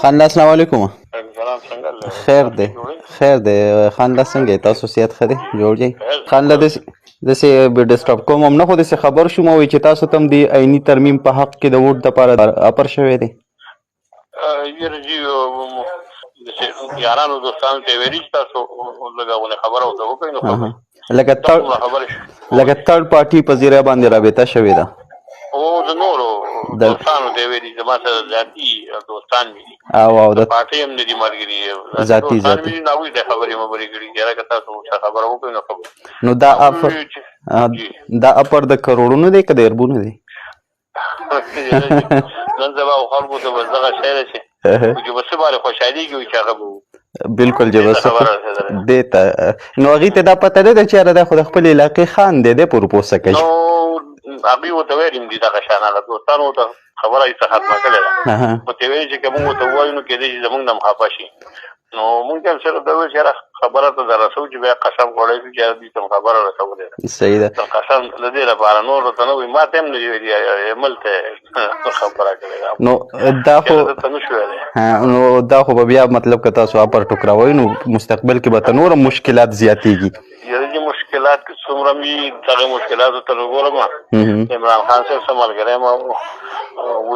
خان الله السلام علیکم. سلام څنګه خیر دی خیر دی خان الله څنګه تاسو صحت ښه دی جوړ جئ خان الله داسې به ډسټرب کوم هم نه خو داسې خبر شوم وایي چې تاسو ته هم د عیني ترمیم په حق کې د ووټ دپاره اپر شوی دی یاره جي یارانو دوستانو ته ویلي چې تاسو لږه غونې خبره ورته وکړئ نو لکه تھرډ پارټي په ذریعه باندې رابطه شوې ده او د نورو دوستانو ته ویلي زما سره ذاتي دوستان مې دي او د پارټۍ هم نه دي ملګري ذاتي دوستان مې دي نو هغوی ته خبرې مبرې کړي چې یاره که تاسو ورسره خبره وکړئ نو خبر نو دا اپر د کروړونو دی که د اربونو دی نن سبا خلکو ته بس دغه شی ده چې څه باندې خوشحالېږي وي چې هغه به بالکل جبس دې ته نو هغې ته دا پته نه ده چې یاره دا خو د خپل علاقې خان دی دی پروپوزه کوي نو هغوی ورته ویلي هم دي دغه شیان هغه دوستانو ورته خبره هېڅه ختمه کړې ده ورته ویلي چې که مونږ ورته ووایو نو کېدای شي زمونږ نه هم خفه شي نو مونږ هم صرف دا ویل چې یاره خبره ته در رسوو چې بیا قسم خوړی شو چې یاره دوی ته هم خبره رسولې ده صحیح ده قسم د دې لپاره نور ورته نه وایي ما ته هم نه دي ویلي عمل ته خبره کړې ده نو دا خو ته نه شو ویلی نو دا خو به بیا مطلب که تاسو اپر ټوکراوئ نو مستقبل کې به ته نور مشکلات زیاتېږي یاره چې مشکلات که څومره وي دغه مشکلاتو ته وګورم عمران خان صاحب څه ملګری یم